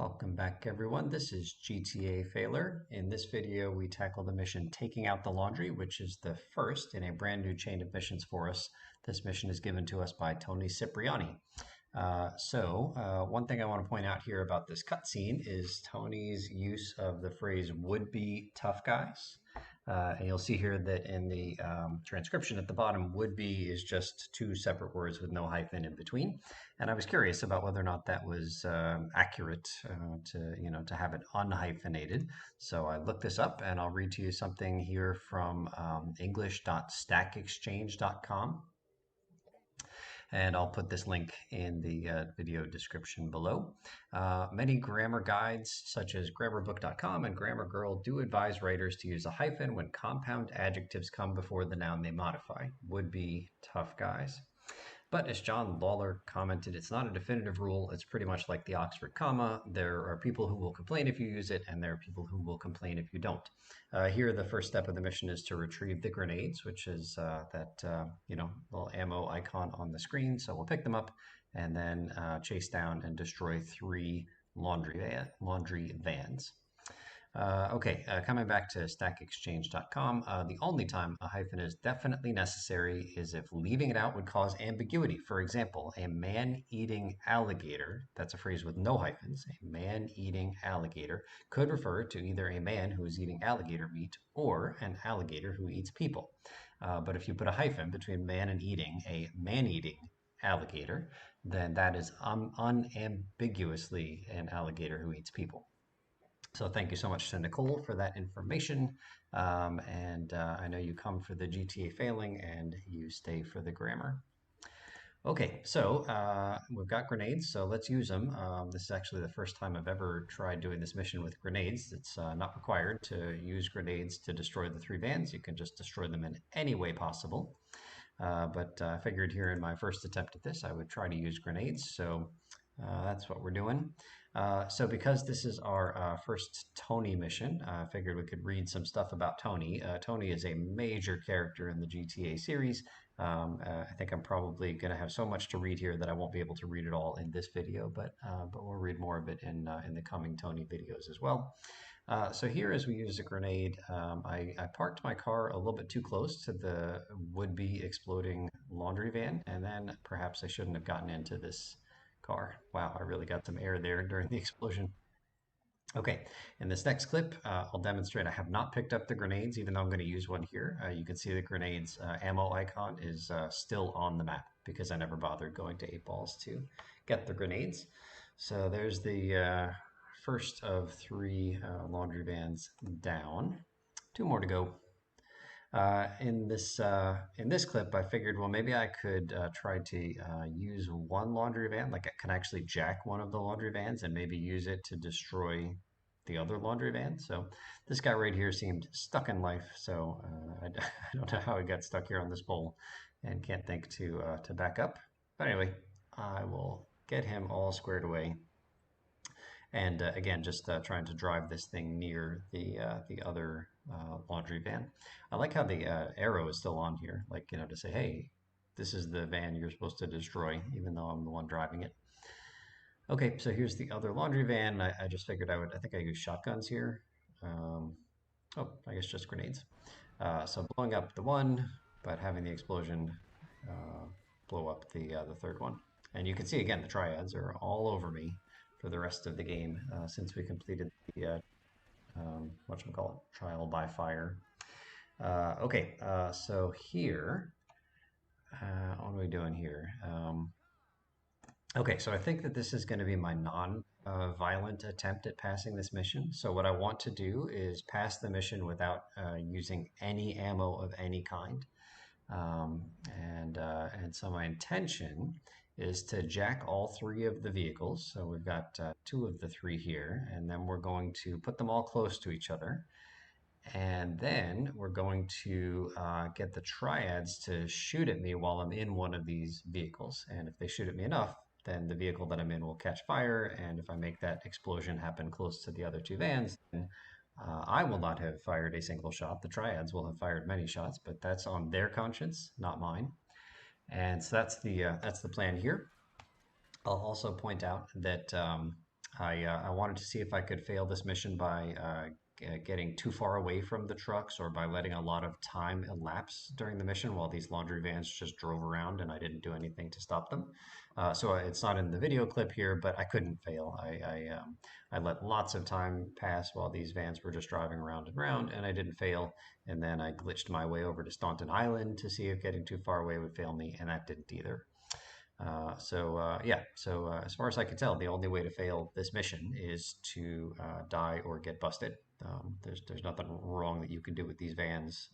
Welcome back, everyone. This is GTA Failure. In this video, we tackle the mission Taking Out the Laundry, which is the first in a brand new chain of missions for us. This mission is given to us by Tony Cipriani. One thing I want to point out here about this cutscene is Tony's use of the phrase would-be tough guys. And you'll see here that in the transcription at the bottom, would-be is just two separate words with no hyphen in between. And I was curious about whether or not that was accurate to have it unhyphenated. So I looked this up, and I'll read to you something here from english.stackexchange.com. And I'll put this link in the video description below. Many grammar guides, such as grammarbook.com and Grammar Girl, do advise writers to use a hyphen when compound adjectives come before the noun they modify. Would be tough guys. But as John Lawler commented, it's not a definitive rule. It's pretty much like the Oxford comma. There are people who will complain if you use it, and there are people who will complain if you don't. Here, the first step of the mission is to retrieve the grenades, which is that little ammo icon on the screen. So we'll pick them up and then chase down and destroy 3 laundry vans. Coming back to stackexchange.com, the only time a hyphen is definitely necessary is if leaving it out would cause ambiguity. For example, a man-eating alligator, that's a phrase with no hyphens, a man-eating alligator could refer to either a man who is eating alligator meat or an alligator who eats people. But if you put a hyphen between man and eating, a man-eating alligator, then that is unambiguously an alligator who eats people. So thank you so much to Nicole for that information. I know you come for the GTA failing and you stay for the grammar. Okay, so we've got grenades, so let's use them. This is actually the first time I've ever tried doing this mission with grenades. It's not required to use grenades to destroy the 3 vans. You can just destroy them in any way possible. But I figured here in my first attempt at this, I would try to use grenades. So that's what we're doing. So because this is our first Tony mission, I figured we could read some stuff about Tony. Tony is a major character in the GTA series. I think I'm probably going to have so much to read here that I won't be able to read it all in this video, but we'll read more of it in the coming Tony videos as well. So here, as we use a grenade, I parked my car a little bit too close to the would-be exploding laundry van, and then perhaps I shouldn't have gotten into this car. Wow, I really got some air there during the explosion. Okay, in this next clip, I'll demonstrate I have not picked up the grenades, even though I'm going to use one here. You can see the grenades ammo icon is still on the map because I never bothered going to 8 balls to get the grenades. So there's the first of 3 laundry vans down. 2 more to go. In this clip, I figured, well, maybe I could try to use one laundry van, like I can actually jack one of the laundry vans and maybe use it to destroy the other laundry van. So this guy right here seemed stuck in life, so I don't know how he got stuck here on this pole and can't think to back up. But anyway, I will get him all squared away. And again, just trying to drive this thing near the other laundry van. I like how the arrow is still on here, like, to say, hey, this is the van you're supposed to destroy, even though I'm the one driving it. Okay, so here's the other laundry van. I just figured I think I use shotguns here. I guess just grenades. So blowing up the one, but having the explosion blow up the third one. And you can see, again, the triads are all over me for the rest of the game since we completed the trial by fire. So here, what are we doing here? So I think that this is going to be my non-violent attempt at passing this mission. So what I want to do is pass the mission without using any ammo of any kind. So my intention is to jack all 3 of the vehicles. So we've got 2 of the 3 here, and then we're going to put them all close to each other. And then we're going to get the triads to shoot at me while I'm in one of these vehicles. And if they shoot at me enough, then the vehicle that I'm in will catch fire. And if I make that explosion happen close to the other 2 vans, then I will not have fired a single shot. The triads will have fired many shots, but that's on their conscience, not mine. And so that's the plan here. I'll also point out that I wanted to see if I could fail this mission by getting too far away from the trucks or by letting a lot of time elapse during the mission while these laundry vans just drove around and I didn't do anything to stop them. So it's not in the video clip here, but I couldn't fail. I let lots of time pass while these vans were just driving around and around, and I didn't fail. And then I glitched my way over to Staunton Island to see if getting too far away would fail me, and that didn't either. Yeah, so as far as I can tell, the only way to fail this mission is to die or get busted. There's nothing wrong that you can do with these vans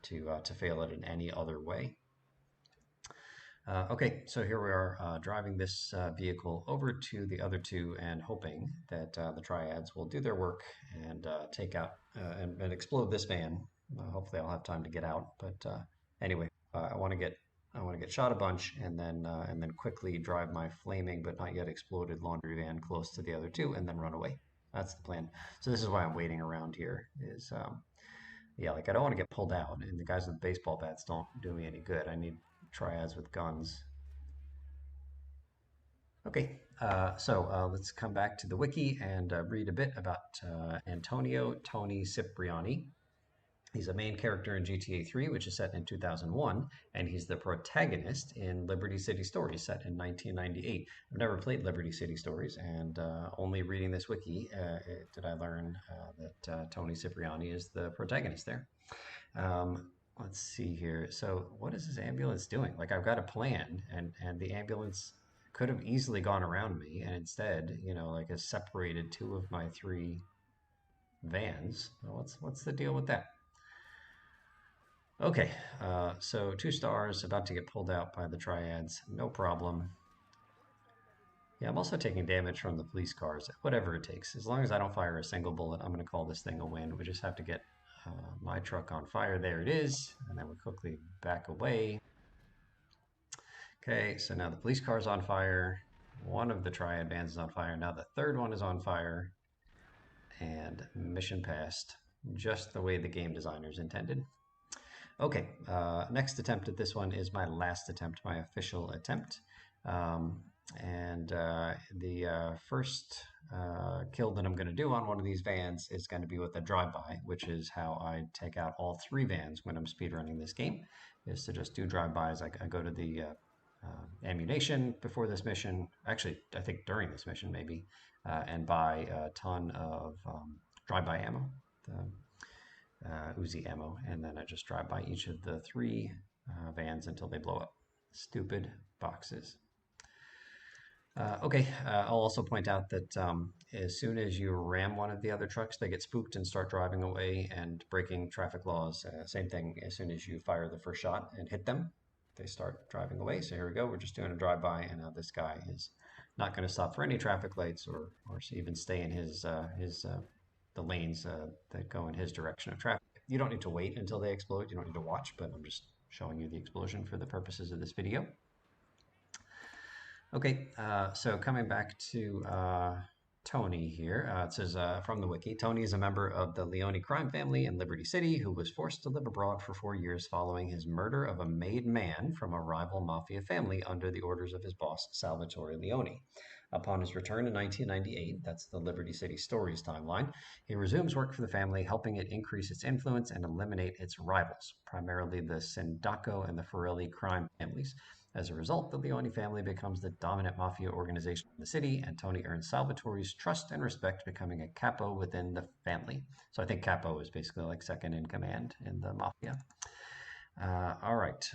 to fail it in any other way. Okay, so here we are driving this vehicle over to the other two and hoping that the triads will do their work and take out and explode this van. Hopefully, I'll have time to get out. But anyway, I want to get shot a bunch and then quickly drive my flaming but not yet exploded laundry van close to the other two and then run away. That's the plan. So this is why I'm waiting around here. Yeah, like I don't want to get pulled out, and the guys with baseball bats don't do me any good. I need triads with guns. Okay, let's come back to the wiki and read a bit about Antonio Tony Cipriani. He's a main character in GTA 3, which is set in 2001, and he's the protagonist in Liberty City Stories, set in 1998. I've never played Liberty City Stories, and only reading this wiki did I learn that Tony Cipriani is the protagonist there. Let's see here. So, what is this ambulance doing? Like, I've got a plan, and the ambulance could have easily gone around me, and instead, like, has separated two of my three vans. What's the deal with that? Okay, so 2 stars, about to get pulled out by the triads. No problem. Yeah, I'm also taking damage from the police cars. Whatever it takes. As long as I don't fire a single bullet, I'm going to call this thing a win. We just have to get my truck on fire. There it is. And then we quickly back away. Okay, so now the police car's on fire. One of the triad vans is on fire. Now the third one is on fire. And mission passed. Just the way the game designers intended. Okay, next attempt at this one is my last attempt, my official attempt. The first kill that I'm going to do on one of these vans is going to be with a drive-by, which is how I take out all three vans when I'm speedrunning this game, is to just do drive-bys. I go to the ammunition before this mission, actually, I think during this mission maybe, and buy a ton of drive-by ammo. Uzi ammo, and then I just drive by each of the three vans until they blow up. Stupid boxes. Okay, I'll also point out that as soon as you ram one of the other trucks, they get spooked and start driving away and breaking traffic laws. Same thing, as soon as you fire the first shot and hit them, they start driving away. So here we go, we're just doing a drive-by, and now this guy is not going to stop for any traffic lights or even stay in the lanes that go in his direction of traffic. You don't need to wait until they explode. You don't need to watch, but I'm just showing you the explosion for the purposes of this video. Okay, so coming back to Tony here, it says from the wiki, Tony is a member of the Leone crime family in Liberty City who was forced to live abroad for 4 years following his murder of a made man from a rival mafia family under the orders of his boss, Salvatore Leone. Upon his return in 1998, that's the Liberty City Stories timeline, he resumes work for the family, helping it increase its influence and eliminate its rivals, primarily the Sindaco and the Forelli crime families. As a result, the Leone family becomes the dominant mafia organization in the city, and Tony earns Salvatore's trust and respect, becoming a capo within the family. So I think capo is basically like second in command in the mafia. All right.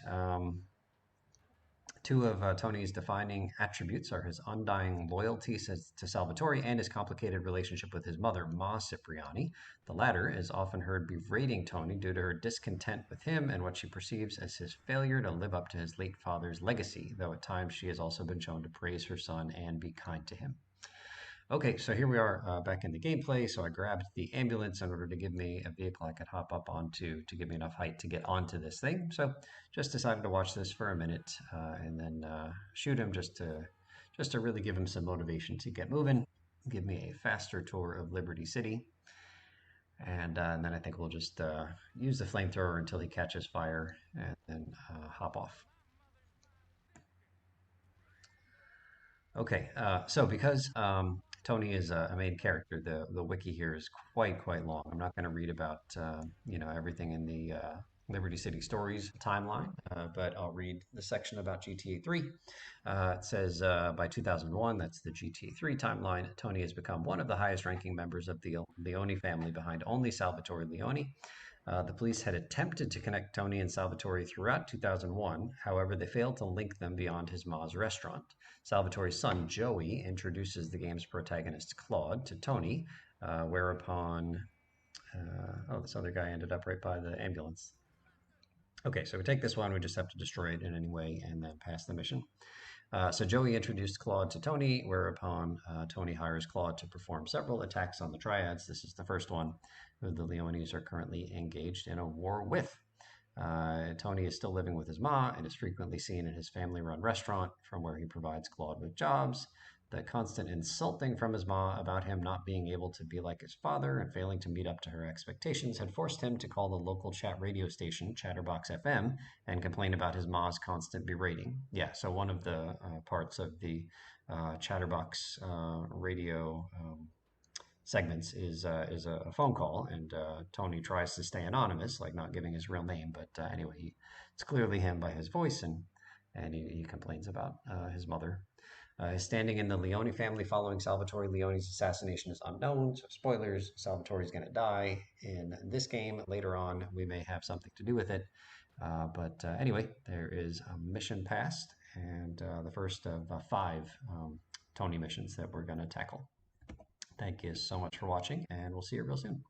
Two of Tony's defining attributes are his undying loyalty to Salvatore and his complicated relationship with his mother, Ma Cipriani. The latter is often heard berating Tony due to her discontent with him and what she perceives as his failure to live up to his late father's legacy, though at times she has also been shown to praise her son and be kind to him. Okay, so here we are back in the gameplay. So I grabbed the ambulance in order to give me a vehicle I could hop up onto to give me enough height to get onto this thing. So just decided to watch this for a minute and then shoot him just to really give him some motivation to get moving, give me a faster tour of Liberty City. And then I think we'll just use the flamethrower until he catches fire and then hop off. Okay, so because Tony is a main character. The wiki here is quite long. I'm not going to read about everything in the Liberty City Stories timeline, but I'll read the section about GTA 3. It says by 2001, that's the GTA 3 timeline, Tony has become one of the highest ranking members of the Leone family behind only Salvatore Leone. The police had attempted to connect Tony and Salvatore throughout 2001. However, they failed to link them beyond his Ma's restaurant. Salvatore's son, Joey, introduces the game's protagonist, Claude, to Tony, whereupon, this other guy ended up right by the ambulance. Okay, so we take this one, we just have to destroy it in any way and then pass the mission. So Joey introduced Claude to Tony, whereupon Tony hires Claude to perform several attacks on the Triads. This is the first one who the Leones are currently engaged in a war with. Tony is still living with his ma and is frequently seen in his family-run restaurant from where he provides Claude with jobs. The constant insulting from his ma about him not being able to be like his father and failing to meet up to her expectations had forced him to call the local chat radio station, Chatterbox FM, and complain about his ma's constant berating. Yeah, so one of the parts of the Chatterbox radio segments is a phone call, and Tony tries to stay anonymous, like not giving his real name, but anyway, it's clearly him by his voice, and he complains about his mother. His standing in the Leone family following Salvatore Leone's assassination is unknown, so spoilers, Salvatore's going to die in this game. Later on, we may have something to do with it. But anyway, there is a mission passed, and the first of five Tony missions that we're going to tackle. Thank you so much for watching, and we'll see you real soon.